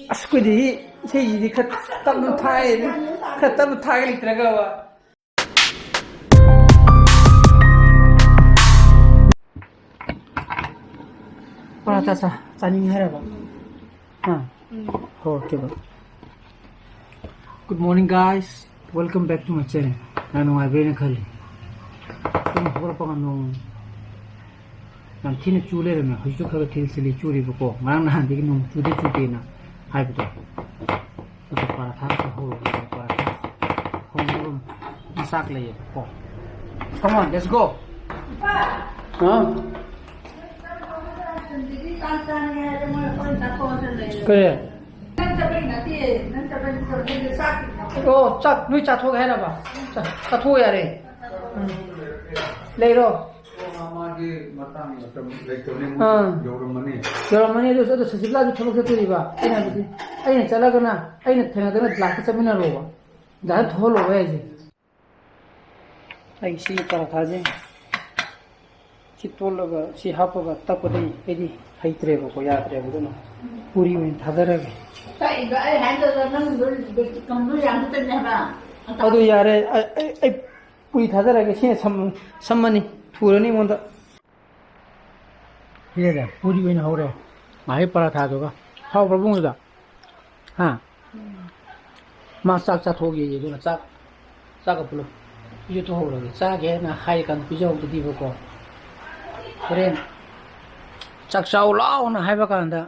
askuidi sei di khatam thai litraga wa para ta tani hara ba ha okay ba good morning guys, welcome back to my channel. Nanu abe na khali tum hor pa nong nam thina chule re me hoju kha thil sili churi ko mang na de nong chude chude na hai bu to para tha ko ho para hong sak le ko come on let's go kaya oh 짝 누이 짝 토가 해라 봐. 짝 토야 래. 레이로. 아마게 마땅히 어떤 레이토네 여러분이 저도 사실라도 처먹게 되리바. 아이나 잘라거나 아이나 태나거나 라크 서미나 로바. 나 돌로 와야지. 아이 시 따라 가지. 시 돌로가 시 하포가 딱보니 에디 하이트레고 고야트레고 너 पूरी में धादर है अदु यार ए पूरी धादर है के सम्मनी थुरनी मोंदा ये रे पूरी में हो रे माहे परा था तो का हाउ प्रभु दा हां मा साक चा थोगे ये जो चा चा का पुलो ये तो हो रे चा के ना हाई kan पिजो दी को रे चा चाउ लाउ ना हाई बा kan दा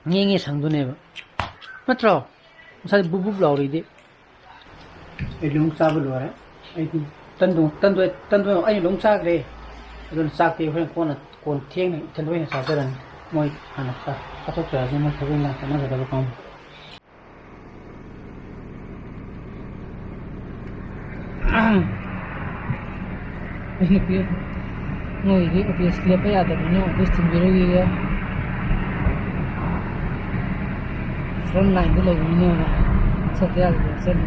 ngi sangdune ba matro sai bubub lauridi ai lung sa bu lore ai tandu ai lung sa gre don sa ke hon kon thieng ni tandu ni sa daran moi ana sa atok tra je ma thawin la kana da kam ai ke ngoi ri obviously pa ya da no this thing biro gi front line de lagi ni na satya de sen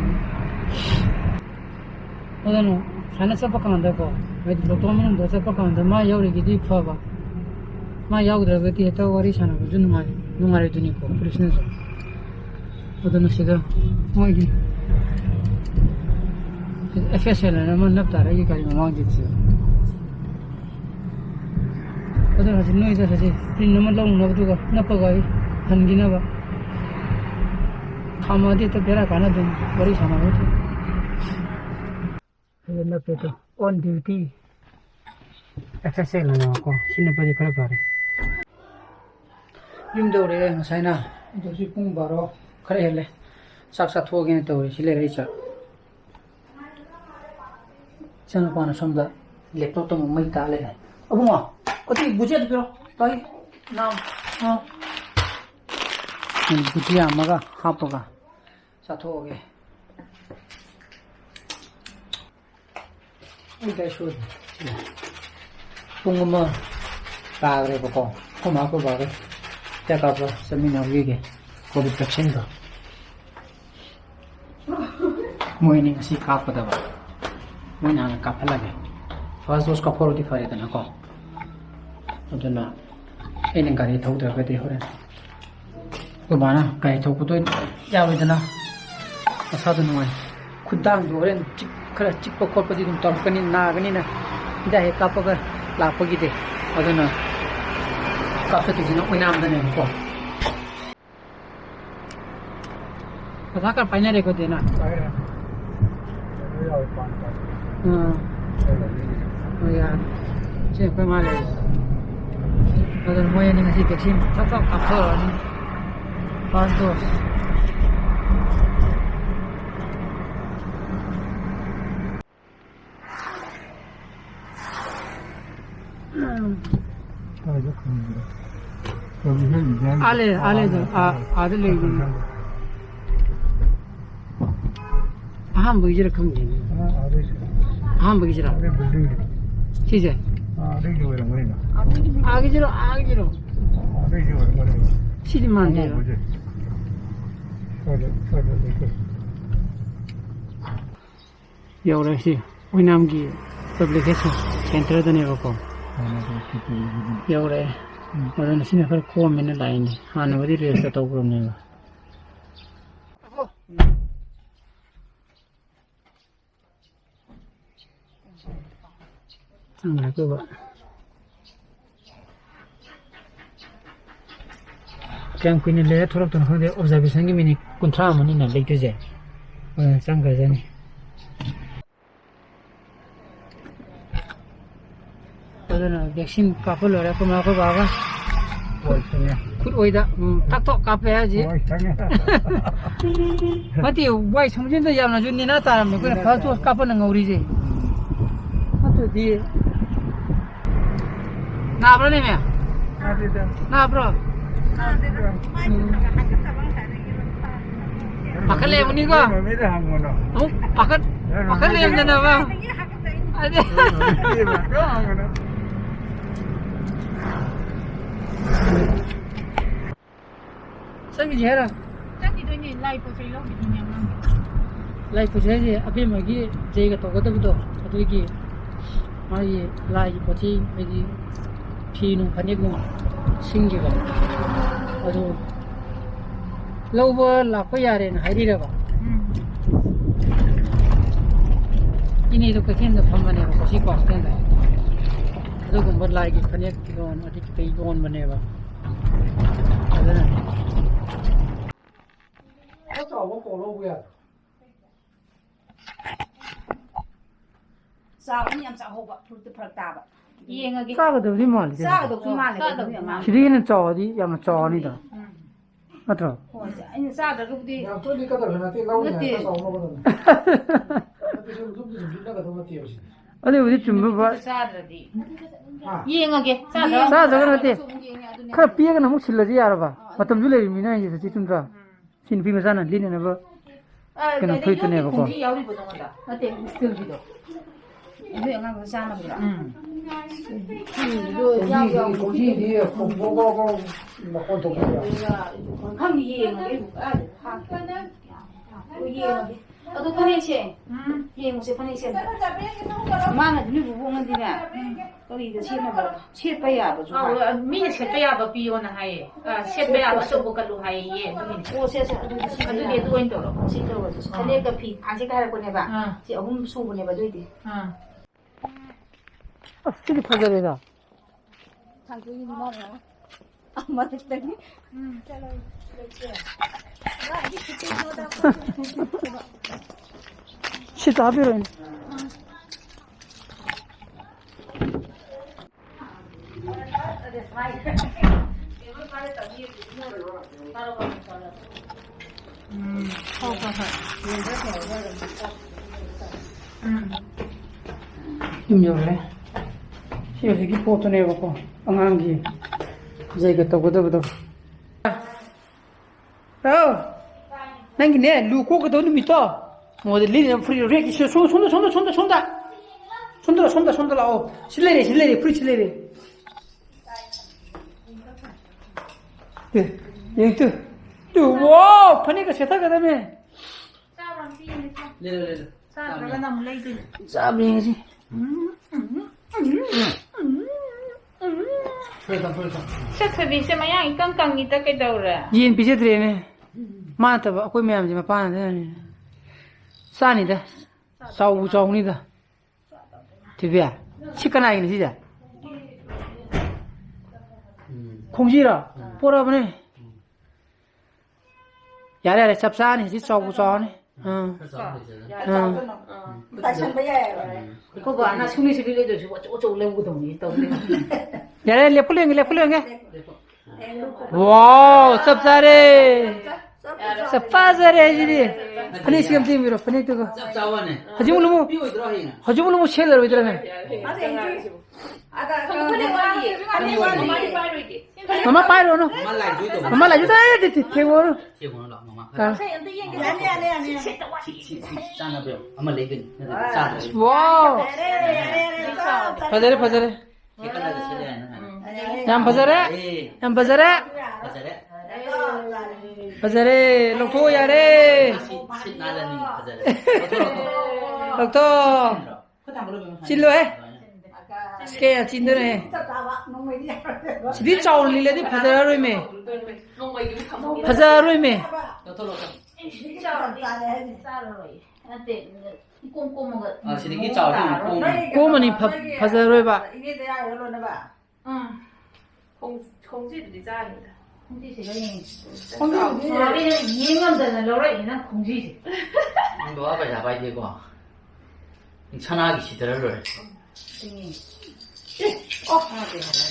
odano khana sa pakan da ko mai de to man do sa pakan da ma yaw ri gi pha ba ma yaw da ga ti ta wari sana bu jun ma nungare duni ko krishna sa odano siga moi gi FSL na man na ta ra gi kali ma gi chi odano sin noi da sa ji tin na man long na bu ga na pa ga han gi na ba खामादी तो बेरा खाना दिन बड़ी सामान होती ये ना पे तो ऑन ड्यूटी एफएसएल ना को सिने पदी खरा पारे युम दौरे मसाइना दोसी पुंग बारो खरे हेले साक साक थोगे तो सिले रही छ सन पाना समदा लैपटॉप तो मई ताले अब म कति बुझे तो तई नाम हां बुझिया मगा हापगा 사토게 이제 쇼 뽕마 가그래 보고 고마고 바게 제가 봐 세미나 위게 거기 벽신도 모이닝 시 카프다 봐 모이나 카팔라게 फर्स्ट उसका फोर दिखा देता ना को अदना एने गाड़ी थौद्रा गदे होरे 그만아 가이 저것도 야외잖아 사도 누가 खुदांग दोरेन चिक खरा चिक पकोर पदी तुम तमकनी नागनी ना इदा हे कापगर लापगी दे अदना काफे तिजना ओइनाम दने को पता कर पाइना रे को देना हां यार जे पे माले अदन मोय नि ngasi 백신 탁탁 앞서 First dose. आले जो आधे ले गए हाँ बगीचे रखम जी हाँ बगीचे रख ठीक है आगे जरो सीधी मान दे 여우라시 오이남기 퍼블리케이션 센터 다니고 여우래 어른 신에 걸 코면에 라인이 하는 어디 레스 또 그러네요 그거 그냥 그냥 내가 돌아도는 그런데 observation 기민이 군트라면은 나 레이트제 쌍가자니 그거는 백신 까불 어려 그만 그 봐가 굿 오이다 딱딱 까빼야지 맞지 와이 성진도 야나 준니나 따라면 그냥 가서 까불는 거 우리지 맞지 뒤에 나 버리면 나 버려 Pakai lem ni kau? Oh, pakai lem dan apa? Ada. Sakit je lah. Sakit tu ni lai pun saya di dunia mana. Lai puja je, api magi jaga tu kata betul. Atau lagi, mai lai poti lagi pinu panik nu singgih kan. Aduh. Lawa lapa yaren hari dah. Ini tu kekini tu pemane ba, kasi kuaskan dah. Aduh gumbar lagi panik kilon, ada kita igon bane ba. Ada na. Apa awak kalau buat? Sao anh em sao hộp ạ, thôi tôi phật tạp ạ. Iya ngagi. Saga tu di mana? Sao được chúng mà lại được mà. Jadi ini cowok di, yang cowok ni dah. Atau? Anh sao được lúc đi. Yang tu di kata nanti lawan Nanti. yang kau mau betul. Nanti sebelum kita kata mati apa sih? Ada udah cuma buat. Sao được đi. Iya ngagi. Sada. Saga kan nanti. Kalau piang kan namu sila je araba. Macam dulu ni mina je sih cuma. Sin pi macam ni ni apa? Kena pui tu ni apa? Không chỉ áo đi bộ đông cả. Nó tiền still đi đâu. Anh biết ngang cái sao nó bị đó. Rồi giao giao Kau sih dia, kau nak kontak dia. không gì mà cái gì mà tôi phân chia gì một số phân chia mà là những vụ vụ gì nè tôi đi chia mà bảo chia bây giờ bảo chúng ta Mina set ya ba piyo na hai. Set ba ba so ko kalu hai ye. ô xe xe Adu dia tu ento. xin đâu rồi cái này cái phi ăn cái này con này bạn chị ông su con này vào đây đi Sini pakai dah. thằng cứ như nó mà thích đấy Siapa beron? Jumlah. Siapa lagi foto ni apa? Angang lagi. Jaga tahu betul. Oh, nanti ni luku kita ni mita. Model ni free rate isu sonda lah. Oh, sileri free sileri. Yang tu. Tu wow, panik ke siapa kata me? Le. Sada la nam lai tu. Sabi ni sih. Set sabi se maya ikang kang ita ke daura. Yin pijat re ne. Mata ba koi mayam je ma pa na ne. Sa ni da. Sau ni da. Tibia. Chikana ni sih da. Khongji ra. Pora bane. Yare chap sa ni si sau ni. tại sao bây giờ Ko ba na suni se bile do so le bu dong ni to le. Yare lepuling. Wow, sabsare. Sabsare jadi. Panik siam tim biro, panik tu ko. Hajum lu shell ro idra ne. Mama pai ro no. Mama la juta te wo. Wow. Fazare. Yang bazare. Bazare, lokto yare. Lokto. Chin lo Skaya chin do ne. Sidi chawl ni le di phazara roi me. 짜르로이. 한테 꼼꼼한 거. 아, 시리기 짜오지 꼬머니 파자로이바. 이게 내가 열어놔 봐. 응. 공지들이 짱이다. 공지시가 우리는 2학년 되는 로라 이는 공지시. 너 아빠 잡아야 되고. 천하기 시들을.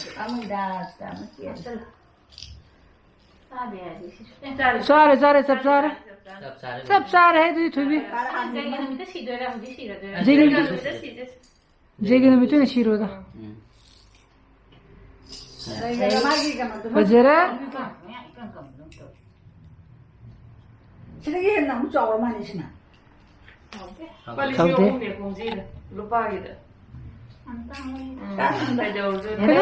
감사합니다. 싸래 쌉싸래. 쌉싸래 해도 되비. 자기는 밑에 시도라 문제 시도들. 제기는 밑에 싫어다. 바자라. 시댁이 너무 조그만 이시나. 빨리 가운데? 지어오면 공지를 루파기다. 그래.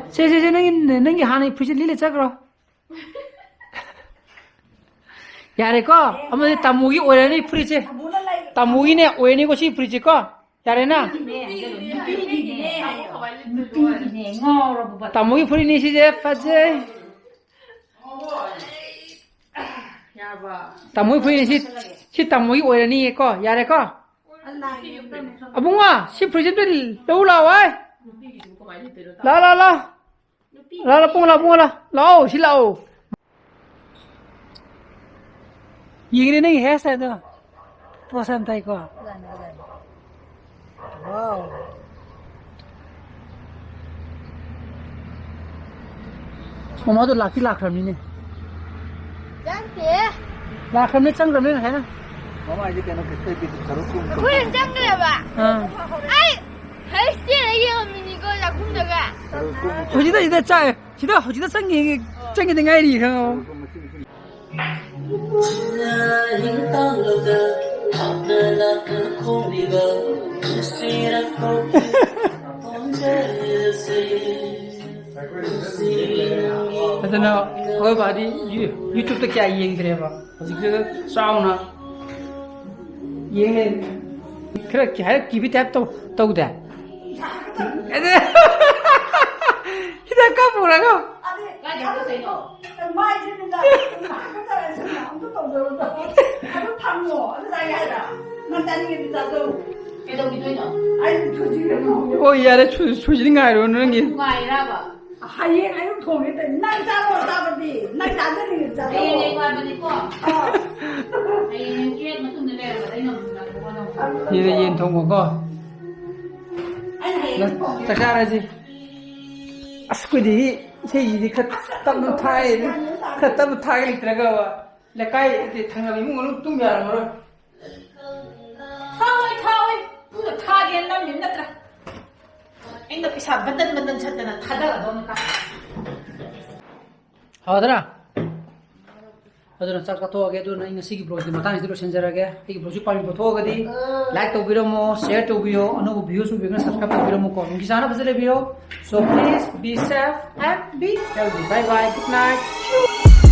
세세세 능이 하나 부실 릴레 작으러. 야래 거 아무리 따무기 오래니 프리지. 따무기네 오래니 것이 프리지 거. 야래나. 따무기 프리니 시제 파제. 야봐. 따무기 프리니 시 따무기 오래니 거. 야래 거. 아붕아 시 프리즈들 라와. 루피기 좀 많이 들었다. 라라 뽕라 라오 실라오. 이기는 게 했어야 돼. 또 삼다 이거. 와우. 엄마도 라키 라크람이네. 짱대. 라크람이 짱그러면 해나. 엄마 이제 걔는 그때 비도 저렇게. 그래 짱대 봐. 어. 아이, 헬스 얘기하면 이거 나 공자가. 호지다 이다 짜. 지다 호지다 짱이 된 거야 이거. 하여튼 거기 봐디 유튜브도 क्या 이행 그래봐. 아직 저 싸우나. 이행에 그래 잘 기비 탭도 또다. 히다까 뭐라고? 까지 보세요. 많이 듣는다. 한국사람에서 아무도 또 아주 탐모. 어느 사이야? 난 다른 게 비싸도. 계속 이도요. 아이 조지를 이 아래 초지는 거 알아오는 게. 누가 아니라봐. 하이 아유 통했다. 난 잡아 잡아디. 난 잡는 게 잡아. 내일 하면 있고. 내일 기획 무슨 일 해야 돼? 이놈 얘는 통과가. 나 딱알아지. 아스쿠디 세이디 컷답는 타이 컷답는 타이 들어가. 레카이 이제 당연히 문을 뚱비하는 거를. 타오이. 그거 타게 남 민나더라. 앵가 피사 반단 쳤잖아. 타다가 너니까. 하더라. 하더라 짝까 도와게도 나 이거 브로지 마탄 이대로 신자라게 이 브로지 빨리 보토가디 라이크 또 비로모 셰어 또 비요 어느 비요스 비건 subscribe 또 비로모 거 기사나 버스레 비요 so please be safe and be healthy bye bye good night